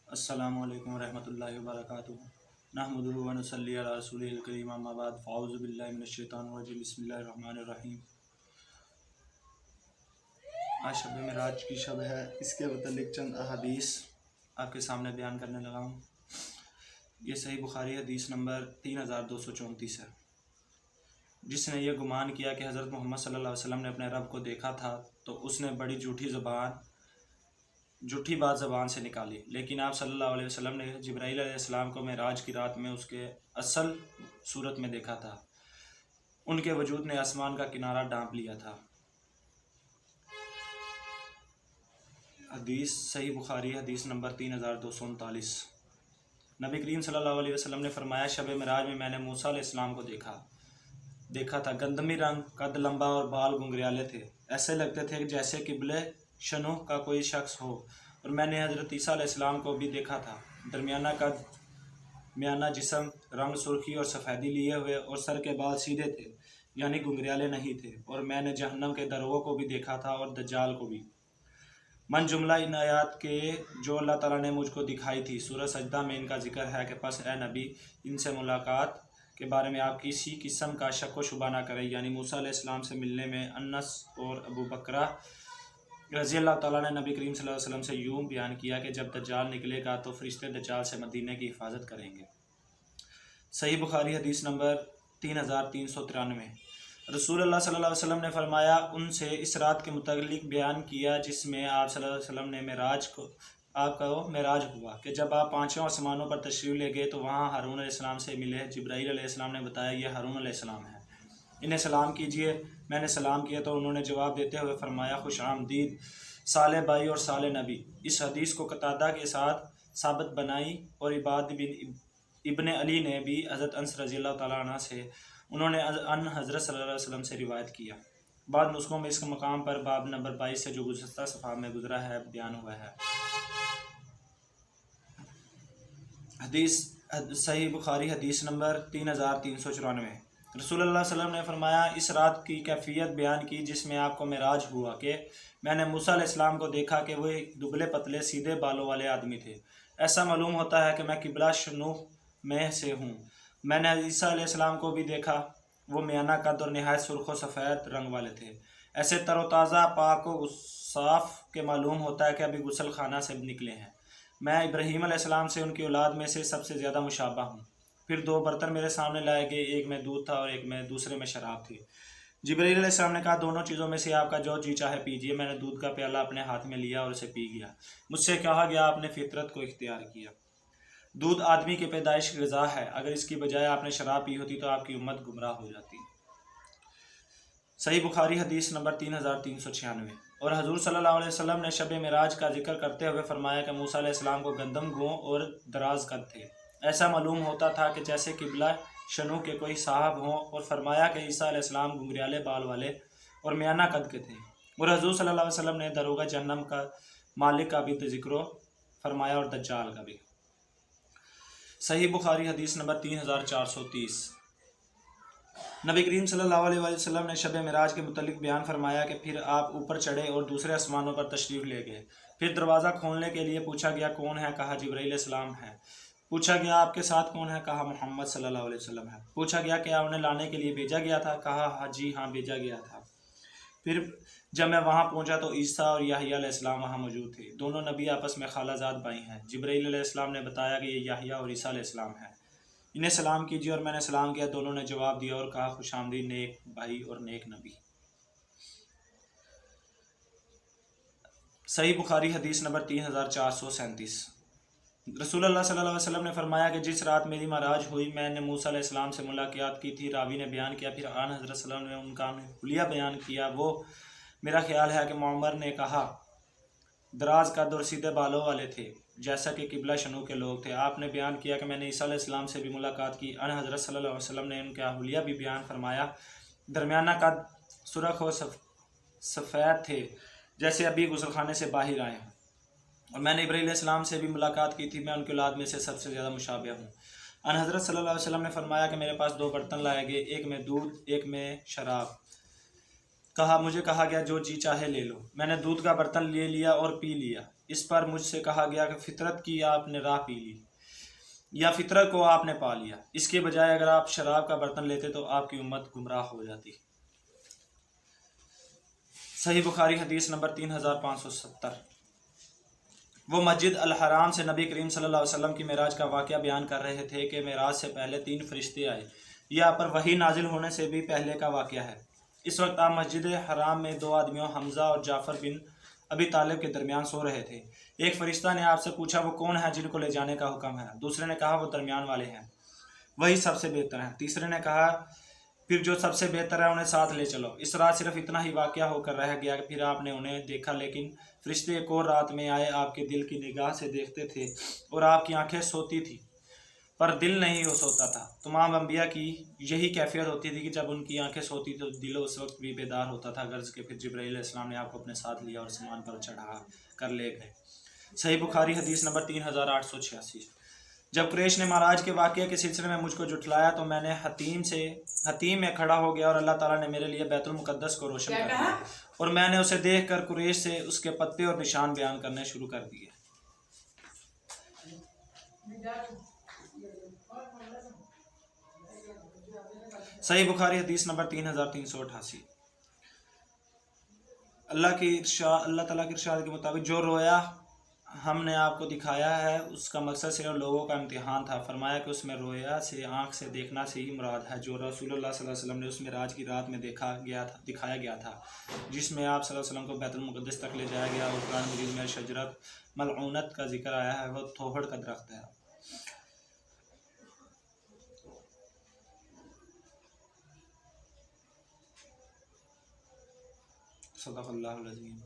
السلام علیکم ورحمۃ اللہ وبرکاتہ۔ نحمدہ و نصلی علی رسولہ الکریم، اما بعد، فاعوذ باللہ من الشیطان الرجیم، بسم اللہ الرحمن الرحیم۔ آج شب معراج کی شب ہے، اس کے متعلق چند احادیث آپ کے سامنے بیان کرنے لگا ہوں۔ یہ صحیح بخاری حدیث نمبر 3234 ہے۔ جس نے یہ گمان کیا کہ حضرت محمد صلی اللہ علیہ وسلم نے اپنے رب کو دیکھا تھا تو اس نے بڑی جھوٹی بات زبان سے نکالی، لیکن آپ صلی اللہ علیہ وسلم نے جبرائیل علیہ السلام کو معراج کی رات میں اس کے اصل صورت میں دیکھا تھا۔ ان کے وجود نے آسمان کا کنارہ ڈھانپ لیا تھا۔ حدیث صحیح بخاری حدیث نمبر 3239۔ نبی کریم صلی اللہ علیہ وسلم نے فرمایا، شب معراج میں نے موسیٰ علیہ السلام کو دیکھا تھا۔ گندمی رنگ، قد لمبا اور بال گنگریالے تھے، ایسے لگتے تھے جیسے قبلے شنوح کا کوئی شخص ہو۔ اور میں نے حضرت عیسیٰ علیہ السلام کو بھی دیکھا تھا، درمیانہ قد، میانہ جسم، رنگ سرخی اور سفیدی لیے ہوئے، اور سر کے بال سیدھے تھے، یعنی گنگریالے نہیں تھے۔ اور میں نے جہنم کے دروغوں کو بھی دیکھا تھا اور دجال کو بھی۔ من جملہ ان آیات کے جو اللہ تعالیٰ نے مجھ کو دکھائی تھی، سورہ سجدہ میں ان کا ذکر ہے کہ پس اے نبی، ان سے ملاقات کے بارے میں آپ کسی قسم کا شک و شبہ نہ کریں، یعنی موسیٰ علیہ السلام سے ملنے میں۔ انس اور ابو بکرہ رضی اللہ تعالیٰ نے نبی کریم صلی اللہ علیہ وسلم سے یوں بیان کیا کہ جب دجال نکلے گا تو فرشتے دجال سے مدینے کی حفاظت کریں گے۔ صحیح بخاری حدیث نمبر 3393۔ رسول اللہ صلی اللہ علیہ وسلم نے فرمایا، ان سے اس رات کے متعلق بیان کیا جس میں آپ صلی اللہ علیہ وسلم نے آپ کا معراج ہوا، کہ جب آپ پانچوں آسمانوں پر تشریف لے گئے تو وہاں ہارون علیہ السلام سے ملے۔ جبرائیل علیہ السلام نے بتایا، یہ ہارون علیہ السلام ہے، انہیں سلام کیجئے۔ میں نے سلام کیا تو انہوں نے جواب دیتے ہوئے فرمایا، خوش آمدید صالح بھائی اور صالح نبی۔ اس حدیث کو قتادہ کے ساتھ ثابت بنائی، اور عباد بن ابن علی نے بھی حضرت انس رضی اللہ تعالیٰ عنہ سے، انہوں نے ان حضرت صلی اللہ علیہ وسلم سے روایت کیا۔ بعد نسخوں میں اس کے مقام پر باب نمبر 22 سے جو گزشتہ صفحہ میں گزرا ہے بیان ہوا ہے۔ حدیث صحیح بخاری حدیث نمبر 3394۔ رسول اللہ صلی اللہ علیہ وسلم نے فرمایا، اس رات کی کیفیت بیان کی جس میں آپ کو معراج ہوا، کہ میں نے موسیٰ علیہ السلام کو دیکھا کہ وہ ایک دبلے پتلے سیدھے بالوں والے آدمی تھے۔ ایسا معلوم ہوتا ہے کہ میں قبلہ شنوح میں سے ہوں۔ میں نے عیسیٰ علیہ السلام کو بھی دیکھا، وہ میانہ قد اور نہایت سرخ و سفید رنگ والے تھے، ایسے تر و تازہ، پاک و صاف کہ معلوم ہوتا ہے کہ ابھی غسل خانہ سے نکلے ہیں۔ میں ابراہیم علیہ السلام سے ان کی اولاد میں سے سب سے زیادہ مشابہ ہوں۔ پھر دو برتن میرے سامنے لائے گئے، ایک میں دودھ تھا اور ایک میں دوسرے میں شراب تھی۔ جبرائیل علیہ السلام نے کہا، دونوں چیزوں میں سے آپ کا جو جی چاہے پیجیے۔ میں نے دودھ کا پیالہ اپنے ہاتھ میں لیا اور اسے پی گیا۔ مجھ سے کہا گیا، آپ نے فطرت کو اختیار کیا۔ دودھ آدمی کی پیدائش کی غذا ہے، اگر اس کی بجائے آپ نے شراب پی ہوتی تو آپ کی امت گمراہ ہو جاتی۔ صحیح بخاری حدیث نمبر 3396۔ اور حضور صلی اللہ علیہ وسلم نے شب معراج کا ذکر کرتے ہوئے فرمایا کہ موسیٰ علیہ السلام کو گندم گوں اور دراز قد تھے، ایسا معلوم ہوتا تھا کہ جیسے قبلہ شنوح کے کوئی صاحب ہوں۔ اور فرمایا کہ عیسیٰ علیہ السلام گنگریالے بال والے اور میانہ قد کے تھے۔ اور حضور صلی اللہ علیہ وسلم نے دروغ جہنم کا مالک کا بھی ذکر فرمایا اور دجال کا بھی۔ صحیح بخاری حدیث نمبر 3430۔ نبی کریم صلی اللہ علیہ وسلم نے شب معراج کے متعلق بیان فرمایا کہ پھر آپ اوپر چڑھے اور دوسرے آسمانوں پر تشریف لے گئے۔ پھر دروازہ کھولنے کے لیے پوچھا گیا، کون ہے؟ کہا، جبرائیل علیہ السلام ہے۔ پوچھا گیا، آپ کے ساتھ کون ہے؟ کہا، محمد صلی اللہ علیہ وسلم ہے۔ پوچھا گیا، کیا انہیں لانے کے لیے بھیجا گیا تھا؟ کہا، جی ہاں، بھیجا گیا تھا۔ پھر جب میں وہاں پہنچا تو عیسیٰ اور یحییٰ علیہ السلام وہاں موجود تھے۔ دونوں نبی آپس میں خالہ زاد بھائی ہیں۔ جبرائیل علیہ السلام نے بتایا کہ یہ یحییٰ اور عیسیٰ علیہ السلام ہیں، انہیں سلام کیجیے۔ اور میں نے سلام کیا، دونوں نے جواب دیا اور کہا، خوش آمدید نیک بھائی اور نیک نبی۔ صحیح بخاری حدیث نمبر 3437۔ رسول اللہ صلی اللہ علیہ وسلم نے فرمایا کہ جس رات میری معراج ہوئی، میں نے موسیٰ علیہ السلام سے ملاقات کی تھی۔ راوی نے بیان کیا، پھر آن حضرت صلی اللہ علیہ وسلم نے ان کا حلیہ بیان کیا۔ وہ میرا خیال ہے کہ معمر نے کہا، دراز قد اور سیدھے بالوں والے تھے، جیسا کہ قبلہ شنوح کے لوگ تھے۔ آپ نے بیان کیا کہ میں نے عیسیٰ علیہ السلام سے بھی ملاقات کی۔ ان حضرت صلی اللہ علیہ وسلم نے ان کا حلیہ بھی بیان فرمایا، درمیانہ قد، سرخ و سفید تھے، جیسے ابھی غسل خانے سے باہر آئے ہوں۔ اور میں نے ابراہیم علیہ السلام سے بھی ملاقات کی تھی، میں ان کی اولاد میں سے سب سے زیادہ مشابہ ہوں۔ ان حضرت صلی اللہ علیہ وسلم نے فرمایا کہ میرے پاس دو برتن لائے گئے، ایک میں دودھ، ایک میں شراب۔ مجھے کہا گیا، جو جی چاہے لے لو۔ میں نے دودھ کا برتن لے لیا اور پی لیا۔ اس پر مجھ سے کہا گیا کہ فطرت کی آپ نے راہ پی لی یا فطرت کو آپ نے پا لیا، اس کے بجائے اگر آپ شراب کا برتن لیتے تو آپ کی امت گمراہ ہو جاتی۔ صحیح بخاری حدیث نمبر 3570۔ وہ مسجد الحرام سے نبی کریم صلی اللہ علیہ وسلم کی معراج کا واقعہ بیان کر رہے تھے کہ معراج سے پہلے 3 فرشتے آئے۔ یہ آپ پر وحی نازل ہونے سے بھی پہلے کا واقعہ ہے۔ اس وقت آپ مسجد حرام میں 2 آدمیوں حمزہ اور جعفر بن ابی طالب کے درمیان سو رہے تھے۔ ایک فرشتہ نے آپ سے پوچھا وہ کون ہے جن کو لے جانے کا حکم ہے؟ دوسرے نے کہا وہ درمیان والے ہیں، وہی سب سے بہتر ہیں۔ تیسرے نے کہا پھر جو سب سے بہتر ہے انہیں ساتھ لے چلو۔ اس رات صرف اتنا ہی واقعہ ہو کر رہ گیا، پھر آپ نے انہیں دیکھا، لیکن فرشتے ایک اور رات میں آئے، آپ کے دل کی نگاہ سے دیکھتے تھے اور آپ کی آنکھیں سوتی تھی پر دل نہیں ہو سوتا تھا۔ تمام انبیاء کی یہی کیفیت ہوتی تھی کہ جب ان کی آنکھیں سوتی تھی تو دل اس وقت بھی بیدار ہوتا تھا، غرض کہ پھر جبرائیل علیہ السلام نے آپ کو اپنے ساتھ لیا اور سامان پر چڑھا کر لے گئے۔ صحیح بخاری حدیث نمبر 3886۔ جب قریش نے معراج کے واقعے کے سلسلے میں مجھ کو جھٹلایا تو میں نے حتیم میں کھڑا ہو گیا اور اللہ تعالیٰ نے میرے لیے بیت المقدس کو روشن کر دیا اور میں نے اسے دیکھ کر قریش سے اس کے پتے اور نشان بیان کرنے شروع کر دیے۔ صحیح بخاری حدیث نمبر 3388۔ اللہ تعالیٰ کے ارشاد کے مطابق جو رویا ہم نے آپ کو دکھایا ہے اس کا مقصد صرف لوگوں کا امتحان تھا۔ فرمایا کہ اس میں رویا سے آنکھ سے دیکھنا سے ہی مراد ہے جو رسول اللہ صلی اللہ علیہ وسلم نے اس معراج کی رات میں دکھایا گیا تھا، جس میں آپ صلی اللہ علیہ وسلم کو بیت المقدس تک لے جایا گیا اور قرآن مجید میں شجرت ملعونت کا ذکر آیا ہے، وہ توحڑ کا درخت ہے۔ صدق اللہ العظیم۔